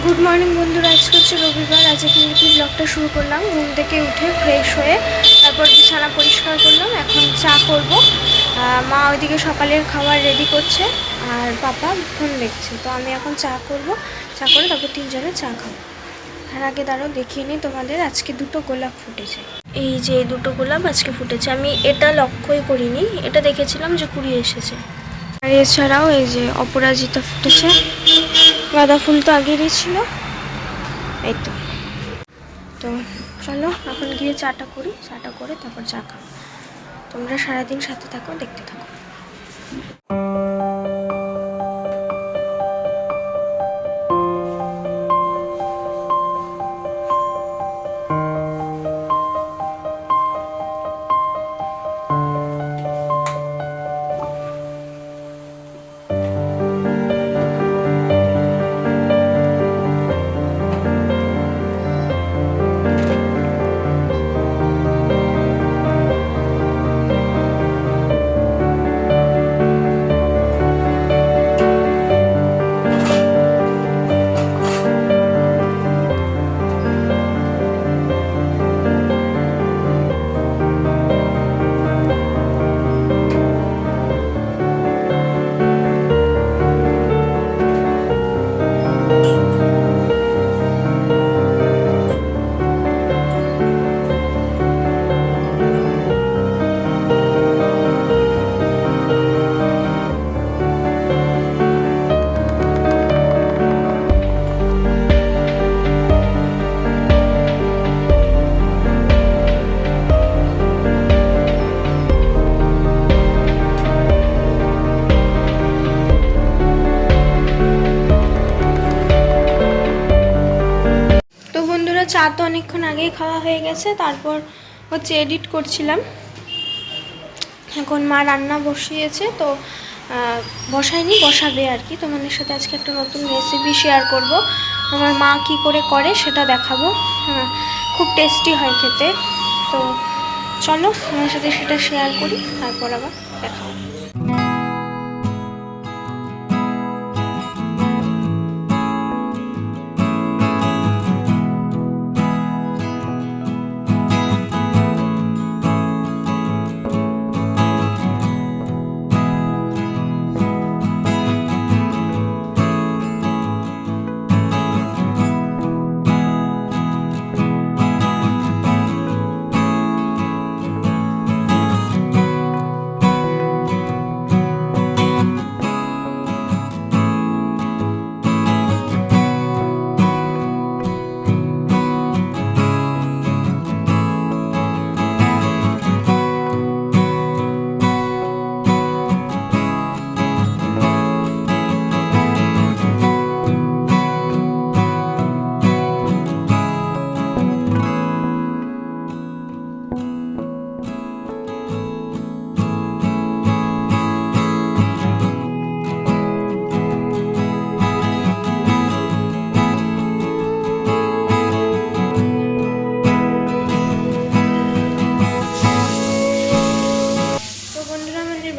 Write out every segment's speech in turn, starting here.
Good morning বন্ধুরা, আজকে হচ্ছে রবিবার। আজ এখান থেকে ব্লগটা শুরু করলাম। ঘুম থেকে উঠে ফ্রেশ হয়ে তারপর বিছানা পরিষ্কার করলাম। এখন চা করব। মা ওইদিকে সকালের খাবার রেডি করছে আর পাপা ফোন দেখছে। তো আমি এখন চা করব, চা করে তারপর তিনজনে চা খাবো। তার আগে দাঁড়াও দেখিয়ে নিই তোমাদের, আজকে দুটো গোলাপ ফুটেছে। এই যে এই দুটো গোলাপ আজকে ফুটেছে। আমি এটা লক্ষ্যই করিনি, এটা দেখেছিলাম যে কুড়িয়ে এসেছে। আর এছাড়াও এই যে অপরাজিতা ফুটেছে। গাঁদা ফুল তো আগেরই ছিল। এই তো চলো এখন গিয়ে চাটা করি, চাটা করে তারপর চা খাবো। তোমরা সারাদিন সাথে থাকো, দেখতে থাকো। চা তো অনেকক্ষণ আগেই খাওয়া হয়ে গেছে। তারপর হচ্ছে এডিট করছিলাম। এখন মা রান্না বসিয়েছে, তো বসায়নি, বসাবে আর কি। তোমাদের সাথে আজকে একটা নতুন রেসিপি শেয়ার করব। আমার মা কি করে সেটা দেখাবো। খুব টেস্টি হয় খেতে। তো চলো আমার সাথে সেটা শেয়ার করি, তারপর আবার দেখাবো।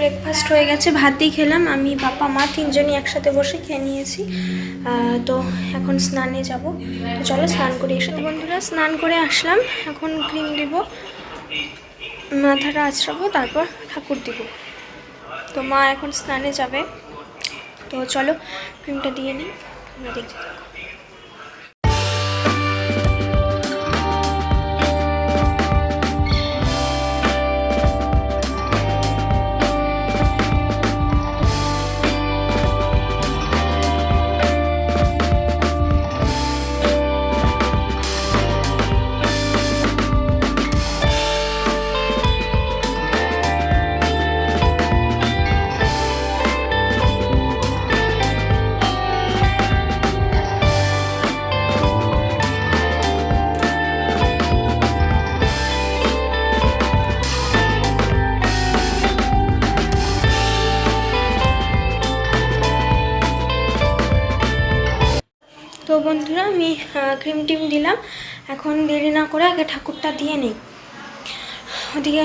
ব্রেকফাস্ট হয়ে গেছে, ভাতই খেলাম। আমি বাবা মা তিনজনই একসাথে বসে খেয়ে নিয়েছি। তো এখন স্নানে যাব। তো চলো স্নান করে এসে। তো বন্ধুরা স্নান করে আসলাম, এখন ক্রিম দিব, মাথাটা আঁচড়াবো, তারপর ঠাকুর দিব। তো মা এখন স্নানে যাবে। তো চলো ক্রিমটা দিয়ে নিই, তোমরা দেখতে থাকো। তো বন্ধুরা আমি ক্রিম টিম দিলাম। এখন দেরি না করে আগে ঠাকুরটা দিয়ে নিই। ওদিকে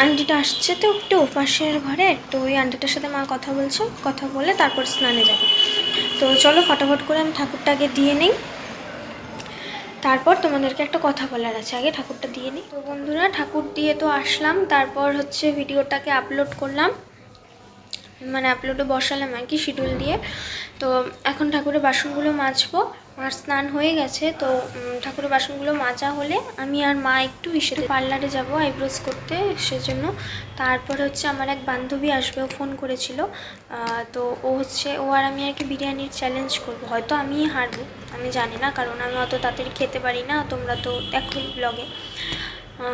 আন্টিটা আসছে তো একটু পাশের ঘরে, তো ওই আন্টিটার সাথে মা কথা বলে তারপর স্নানে যাবে। তো চলো ফটাফট করে আমি ঠাকুরটা আগে দিয়ে নিই, তারপর তোমাদেরকে একটা কথা বলার আছে, আগে ঠাকুরটা দিয়ে নিই। তো বন্ধুরা ঠাকুর দিয়ে তো আসলাম, তারপর হচ্ছে ভিডিওটাকে আপলোড করলাম, মানে আপলোডে বসালাম আর কি শিডিউল দিয়ে। তো এখন ঠাকুরের বাসনগুলো মাজবো। আর স্নান হয়ে গেছে, তো ঠাকুরের বাসনগুলো মাজা হলে আমি আর মা একটু পার্লারে যাব আইব্রোজ করতে, সেজন্য। তারপর হচ্ছে আমার এক বান্ধবী আসবে, ও ফোন করেছিল। তো ও আর আমি আর কি বিরিয়ানির চ্যালেঞ্জ করব। হয়তো আমিই হারবো, আমি জানি না, কারণ আমি অত তাড়াতাড়ি খেতে পারি না, তোমরা তো দেখোই ব্লগে।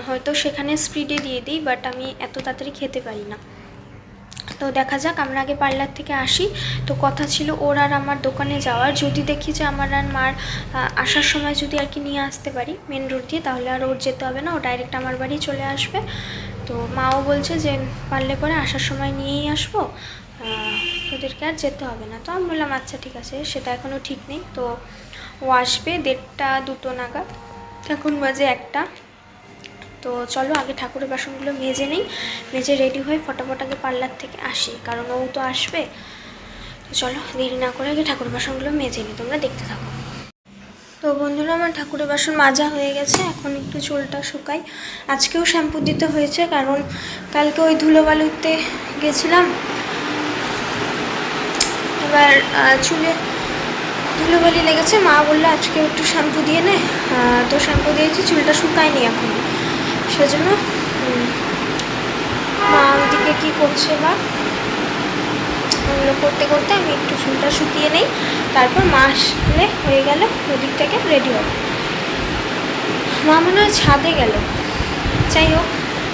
হয়তো সেখানে স্পিডে দিয়ে দিই, বাট আমি এত তাড়াতাড়ি খেতে পারি না। তো দেখা যাক, আমরা আগে পার্লার থেকে আসি। তো কথা ছিল ওর আর আমার দোকানে যাওয়ার, যদি দেখি যে আমার আর মার আসার সময় যদি আর কি নিয়ে আসতে পারি মেন রোড দিয়ে, তাহলে আর ওর যেতে হবে না, ও ডাইরেক্ট আমার বাড়ি চলে আসবে। তো মাও বলছে যে পারলে পরে আসার সময় নিয়েই আসবো, ওদেরকে আর যেতে হবে না। তো আমি বললাম আচ্ছা ঠিক আছে, সেটা এখনও ঠিক নেই। তো ও আসবে 1:30-2 নাগাদ, এখন বাজে 1টা। তো চলো আগে ঠাকুরের বাসনগুলো মেজে নিই, মেজে রেডি হয়ে ফটাফট আগে পার্লার থেকে আসি, কারণ ও তো আসবে। তো চলো দেরি না করে আগে ঠাকুরের বাসনগুলো মেজে নিই, তোমরা দেখতে থাকো। তো বন্ধুরা আমার ঠাকুরের বাসন মাজা হয়ে গেছে, এখন একটু চুলটা শুকাই। আজকেও শ্যাম্পু দিতে হয়েছে, কারণ কালকে ওই ধুলোবালুতে গেছিলাম, এবার চুলে ধুলোবালি লেগেছে। মা বললো আজকে একটু শ্যাম্পু দিয়ে নে, তো শ্যাম্পু দিয়েছি, চুলটা শুকায়নি এখন, সেজন্য মা ওইদিকে কী করছে বা ওগুলো করতে করতে আমি একটু চুলটা শুকিয়ে নেই, তারপর মা আসলে হয়ে গেল, ওদিক থেকে রেডি হবে। মা মনে হয় ছাদে গেল, যাই হোক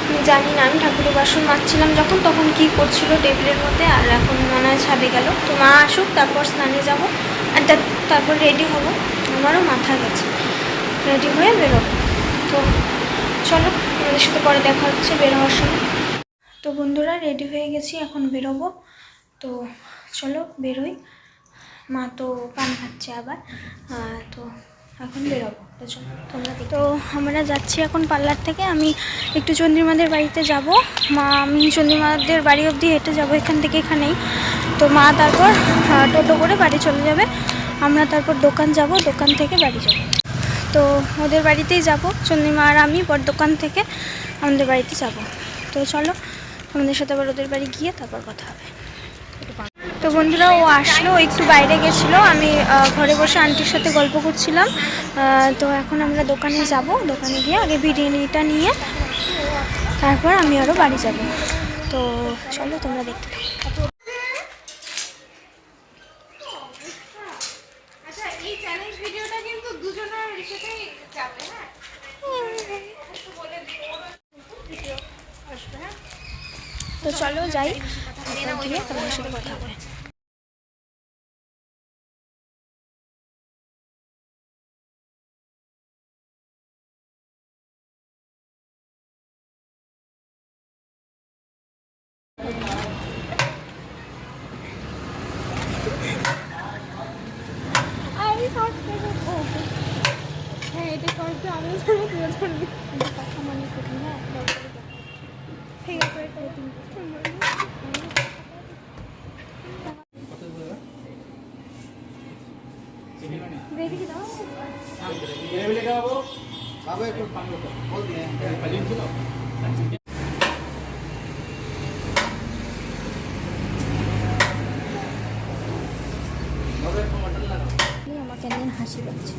আমি জানি না। আমি ঠাকুরের বাসন মাজছিলাম যখন, তখন কী করছিল টেবিলের মধ্যে, আর এখন মনে হয় ছাদে গেল। তো মা আসুক, তারপর স্নানে যাব, আর তারপর রেডি হব। আমারও মাথা গেছে, রেডি হয়ে বেরোবো। তো চলো আমাদের সাথে পরে দেখা হচ্ছে বের হওয়ার সময়। তো বন্ধুরা রেডি হয়ে গেছি, এখন বেরোবো। তো চলো বেরোই, মা তো পান খাচ্ছে আবার, তো এখন বেরোবো। তো চলো তোমরা। তো আমরা যাচ্ছি এখন পার্লার থেকে, আমি একটু চন্দ্রিমাদের বাড়িতে যাব। আমি চন্দ্রিমাদের বাড়ি অবধি হেঁটে যাবো, এখান থেকে এখানেই। তো মা তারপর টোটো করে বাড়ি চলে যাবে, আমরা তারপর দোকান যাব, দোকান থেকে বাড়ি যাব। তো ওদের বাড়িতেই যাব, চন্দ্রিমা আর আমি, পর দোকান থেকে আমাদের বাড়িতে যাব। তো চলো আমাদের সাথে আবার ওদের বাড়ি গিয়ে তারপর কথা হবে। তো বন্ধুরা ও আসলো, একটু বাইরে গেছিলো, আমি ঘরে বসে আন্টির সাথে গল্প করছিলাম। তো এখন আমরা দোকানে যাব, দোকানে গিয়ে আগে বিরিয়ানিটা নিয়ে তারপর আমি আরও বাড়ি যাব। তো চলো তোমরা দেখতে থাকো। তো চলো যাই, গিয়ে তোমাদের সাথে কথা হবে। হ্যাঁ এটা করতে আমি ঠিক আছে। আমাকে নিয়ে হাসি পাচ্ছে।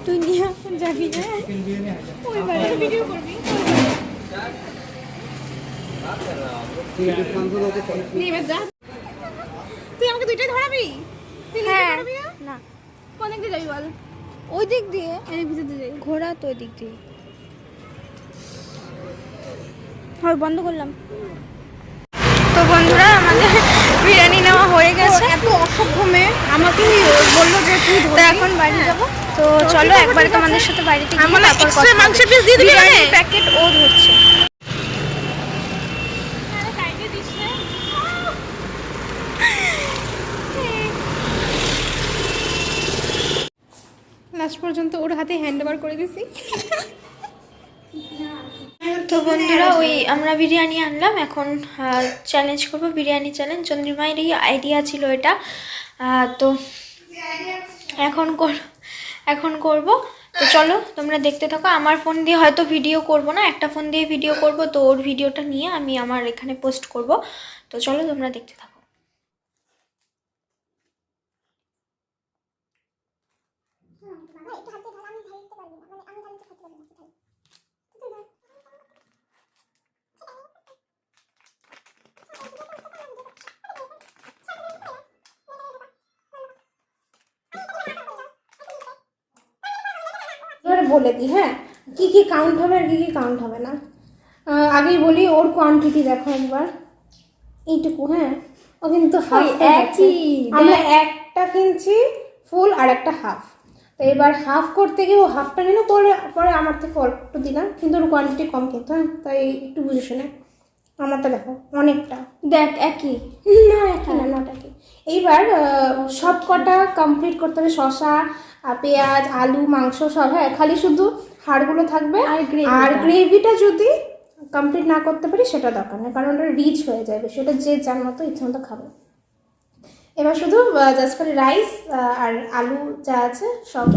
তুই নিয়ে এখন যাবি না, ওই বাড়িতে ভিডিও করবি। তুই আমাকে দুইটাই ধরাবি? হ্যাঁ না, কোন দিক দিয়ে যাবি বল? ওই দিক দিয়ে, এদিক ভিতরে যাই, ঘোড়া তো ওই দিক দিয়ে। হয় বন্ধ করলাম। তো বন্ধুরা আমাদের বিরিয়ানি নেওয়া হয়ে গেছে। এত অসভ্য মেয়ে, আমাকে বললো যে তুই তো এখন বাড়ি যাবো। তো চলো একবারে তোমাদের সাথে বাড়িতে গিয়ে তারপর কথা। মাংস পিস দিয়ে দিবি, বিরিয়ানি প্যাকেট ও ধরছে। লাস্ট পর্যন্ত ওর হাতে হ্যান্ড ওভার করে দিছি। তো বন্ধুরা ওই আমরা বিরিয়ানি আনলাম, এখন চ্যালেঞ্জ করবো, বিরিয়ানি চ্যালেঞ্জ। চন্দ্রিমায়ের এই আইডিয়া ছিল এটা, তো এখন করব। তো চলো তোমরা দেখতে থাকো। আমার ফোন দিয়ে হয়তো ভিডিও করব না, একটা ফোন দিয়ে ভিডিও করব, তো ওর ভিডিওটা নিয়ে আমি আমার এখানে পোস্ট করব। তো চলো তোমরা দেখতে থাকো। এবারে বলে দিই, হ্যাঁ, কি কি কাউন্ট হবে আর কি কি কাউন্ট হবে না। আগেই বলি ওর কোয়ান্টিটি দেখো একবার, এইটুকু, হ্যাঁ, ও কিন্তু হাফ একই, আমরা একটা কিনছি ফুল আর একটা হাফ। তো এবার হাফ করতে গিয়ে ও হাফটা নিল, পরে পরে আমার থেকে অল্প একটু দিলাম, কিন্তু ওর কোয়ান্টিটি কম কিন্তু, হ্যাঁ, তাই একটু বুঝে শুনে। আমারটা দেখো অনেকটা, দেখ একই না, একই না, নট একই। এইবার সব কটা কমপ্লিট করতে হবে, শসা, পেঁয়াজ, আলু, মাংস সব, হ্যাঁ, খালি শুধু হাড়গুলো থাকবে। আর গ্রেভিটা যদি কমপ্লিট না করতে পারি সেটা দরকার নেই, কারণ ওটা রিচ হয়ে যাবে, সেটা যে যার মতো ইচ্ছে মতো খাবে। এবার শুধু জাস্ট করে রাইস আর আলু যা আছে সব।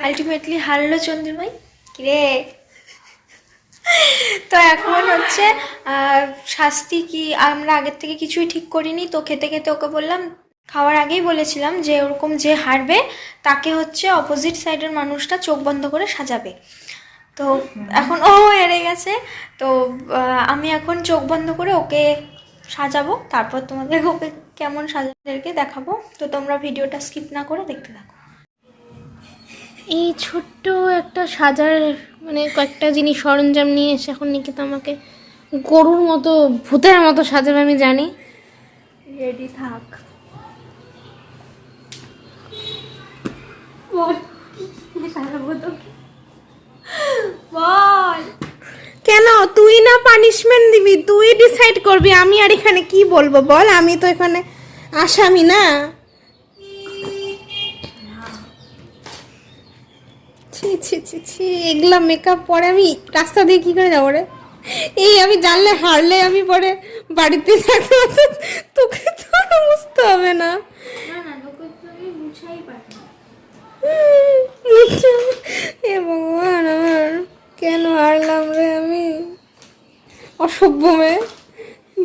আলটিমেটলি হারলো চন্দ্রিমাই। কিরে তো এখন হচ্ছে শাস্তি কি, আমরা আগের থেকে কিছুই ঠিক করিনি, তো খেতে খেতে ওকে বললাম, খাওয়ার আগেই বলেছিলাম যে ওরকম যে হারবে তাকে হচ্ছে অপোজিট সাইডের মানুষটা চোখ বন্ধ করে সাজাবে। তো এখন ও হেরে গেছে, তো আমি এখন চোখ বন্ধ করে ওকে সাজাবো, তারপর তোমাদের ওকে কেমন সাজাদেরকে দেখাবো। তো তোমরা ভিডিওটা স্কিপ না করে দেখতে থাকো। এই ছোট্ট একটা সাজার মানে কয়েকটা জিনিস সরঞ্জাম নিয়ে এসে এখন নিকিতা আমাকে গরুর মতো ভূতের মতো সাজাবে, আমি জানি। রেডি থাক। বল কেন তুই না পানিশমেন্ট দিবি, তুই ডিসাইড করবি, আমি আর এখানে কি বলবো বল? আমি তো এখানে আসামি না। ছি ছি ছি ছি, এগুলা মেকআপ পরে আমি রাস্তা দিয়ে কি করে যাবো রে? এই আমি জানলে হারলে আমি পরে বাড়িতে থাকতে হতো, তোকে তো আর বুঝতে হবে না। এ ভগবান, আমার কেন হারলাম রে আমি? অসভ্য মেয়ে,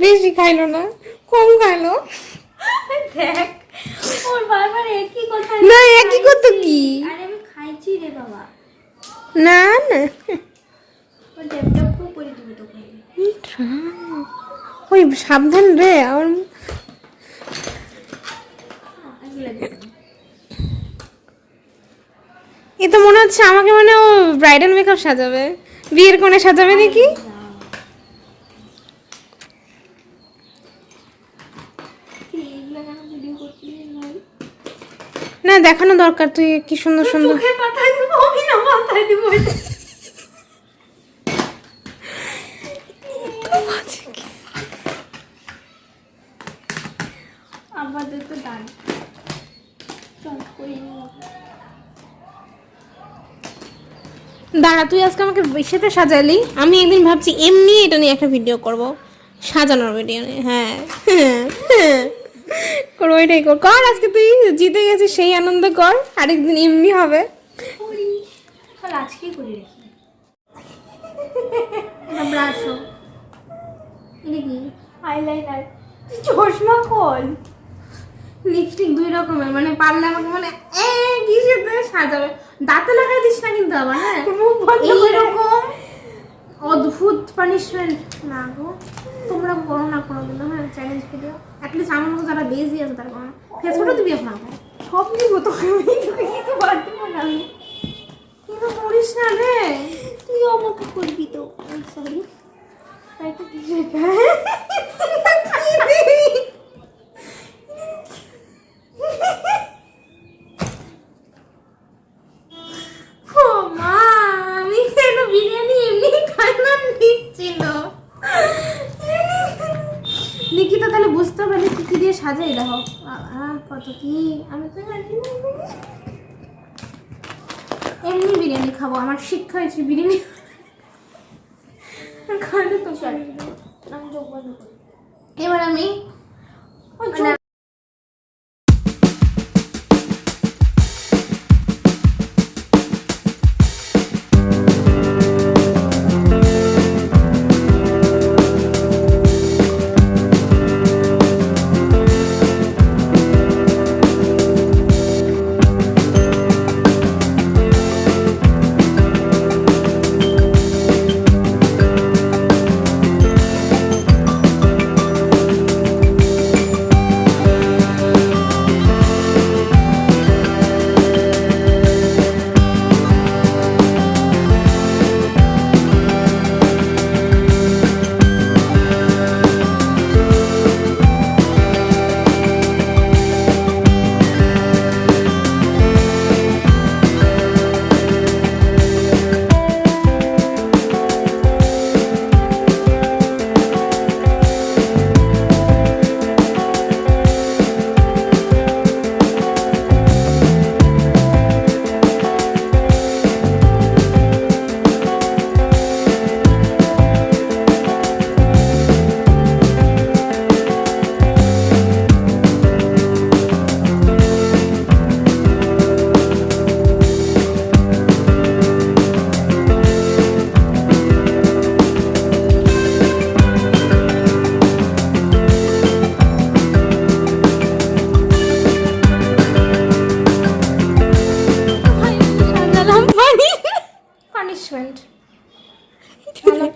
বেশি খাইলো না, কম খাইলো। দেখ ওর বারবার একই কথা। না একই কথা কি? আরে আমি খাইছি রে বাবা। না না ও ডেভেলপ করে দিবে তোকে। ওই সাবধান রে আমার। এ তো মনে হচ্ছে আমাকে মানে ও ব্রাইডাল মেকআপ সাজাবে, বিয়ের কোণে সাজাবে নাকি? না দেখানো দরকার, তুই কি সুন্দর সুন্দর। আমাদের তো দান চল করি না। দাঁড়া, তুই আজকে আমাকে বেশিতে সাজালি, আমি একদিন ভাবছি এমনি এটা নিয়ে একটা ভিডিও করব, সাজানোর ভিডিও নিয়ে। হ্যাঁ কর, ওইটাই কর, কর। আজকে তুই জিতে গেছিস সেই আনন্দ কর, আরেকদিন এমনি হবে। চল আজকেই করে রাখি। ব্রাশো, এটা কি? আইলাইনার, চশমা খোল। লিপস্টিক দুই রকমের, মানে পারলে আমাকে মানে কিসেতে সাজাবে, দাঁতে লাগাই দিস না কিন্তু আবার। হ্যাঁ এইরকম অদ্ভুত পানিশমেন্ট না গো, তোমরা করো না কোনোদিন। হ্যাঁ চ্যালেঞ্জ ভিডিও অ্যাটলিস্ট আমার মতো যারা বেজি আছে তার কোনো ফেসবুকটা দিবি এখন আমাকে সব নিব তোকে, আমি তোকে কিছু বাদ দিব না। আমি কিন্তু করিস না রে, তুই আমাকে করবি তো। সরি তাই তো কি আমি কেন বিরিয়ানি এমনি খাইনা দিচ্ছিল। নিকিতা তাহলে বুঝতে পারলে কি কি দিয়ে সাজাই, দেখো কত কি। আমি তো এমনি বিরিয়ানি খাবো, আমার শিক্ষা হয়েছে বিরিয়ানি খাইলে তো। আমি যোগ বন্ধ করি। এবার আমি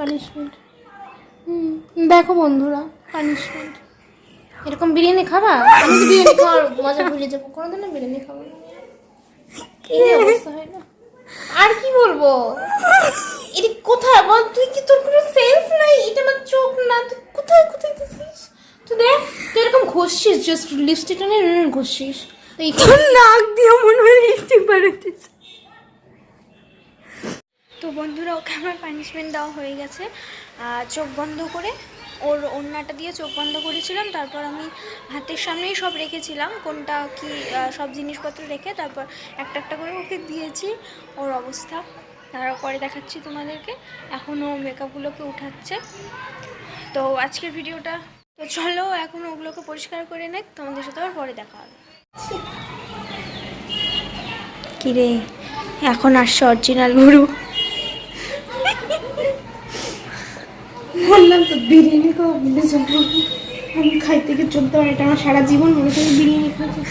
পানিশমেন্ট। দেখো বন্ধুরা, পানিশমেন্ট। এরকম বিরিয়ানি খাবা? আমি তো বিরিয়ানি খাওয়ার মজা ভুলে যাবো, কোনোদিনও বিরিয়ানি খাবো না। কি অবস্থা হয় না, আর কি বলবো? এটা কোথায় বল, তুই কি, তোর কোনো সেন্স নাই? এটা আমার চোখ না, তুই কোথায় কোথায় দিছিস? তুই দেখ, তুই এরকম ঘষছিস, জাস্ট লিপস্টিকটা নিয়ে ঘষছিস। তো এই নাক দিয়ে মনে হয় লিপস্টিক বেরোতেছে। তো বন্ধুরা, ওকে আমার পানিশমেন্ট দেওয়া হয়ে গেছে। চোখ বন্ধ করে, ওর ওড়নাটা দিয়ে চোখ বন্ধ করেছিলাম, তারপর আমি হাতের সামনেই সব রেখেছিলাম, কোনটা কি সব জিনিসপত্র রেখে তারপর একটা একটা করে ওকে দিয়েছি। ওর অবস্থা তারপরে দেখাচ্ছি তোমাদেরকে। এখন ও মেকআপগুলোকে উঠাচ্ছে। তো আজকের ভিডিওটা, তো চলো এখন ওগুলোকে পরিষ্কার করে নেক, তোমাদের সাথে আবার পরে দেখা হবে। কিরে, এখন আসছে অরিজিনাল গুরু। বললাম তো বিরিয়ানি খাওয়া ভুলে যাবো, আমি খাইতে গিয়ে চলতে পারি, এটা আমার সারা জীবন মনে করি বিরিয়ানি খাচ্ছি।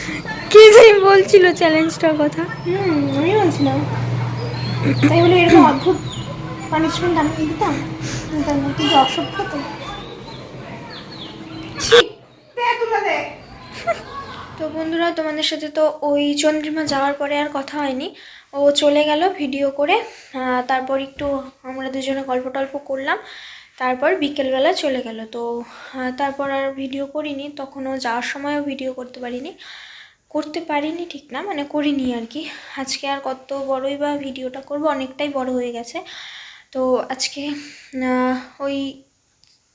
কি যে বলছিল চ্যালেঞ্জটার কথা। আমি বলছিলাম, তাই বলে এরকম অদ্ভুত পানিশমেন্ট আমি দিতাম, কিন্তু অসভ্য তো। তো বন্ধুরা, তোমাদের সাথে তো ওই চন্দ্রিমা যাওয়ার পরে আর কথা হয়নি। ও চলে গেল ভিডিও করে, তারপর একটু আমরা দুজনে গল্প টল্প করলাম, তারপর বিকেলবেলা চলে গেল। তো তারপর আর ভিডিও করিনি, তখন ও যাওয়ার সময়ও ভিডিও করতে পারিনি ঠিক না, মানে করিনি আর কি। আজকে আর কত বড়ই বা ভিডিওটা করব, অনেকটাই বড় হয়ে গেছে। তো আজকে ওই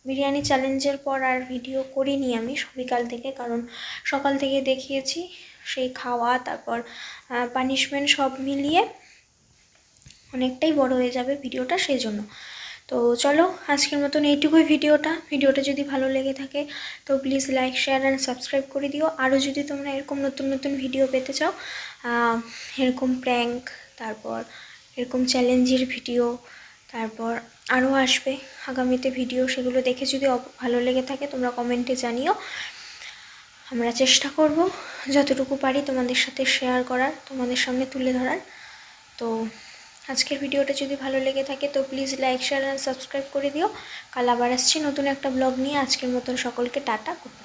বিরিয়ানি চ্যালেঞ্জের পর আর ভিডিও করিনি আমি বিকাল থেকে, কারণ সকাল থেকে দেখিয়েছি, সেই খাওয়া তারপর পানিশমেন্ট সব মিলিয়ে অনেকটাই বড় হয়ে যাবে ভিডিওটা, সেই জন্য। তো চলো আজকের মতন এইটুকুই ভিডিওটা যদি ভালো লেগে থাকে তো please like share and subscribe করে দিও। আরও যদি তোমরা এরকম নতুন নতুন ভিডিও পেতে চাও, এরকম প্র্যাঙ্ক, তারপর এরকম চ্যালেঞ্জের ভিডিও, তারপর আরও আসবে আগামীতে ভিডিও, সেগুলো দেখে যদি ভালো লেগে থাকে তোমরা কমেন্টে জানিও। আমরা চেষ্টা করব যতটুকু পারি তোমাদের সাথে শেয়ার করার, তোমাদের সামনে তুলে ধরার। তো আজকের ভিডিওটা যদি ভালো লেগে থাকে তো please like share and subscribe করে দিও। কাল আবার আসছি নতুন একটা ব্লগ নিয়ে। আজকের মতন সকলকে টাটা, গুড নাইট।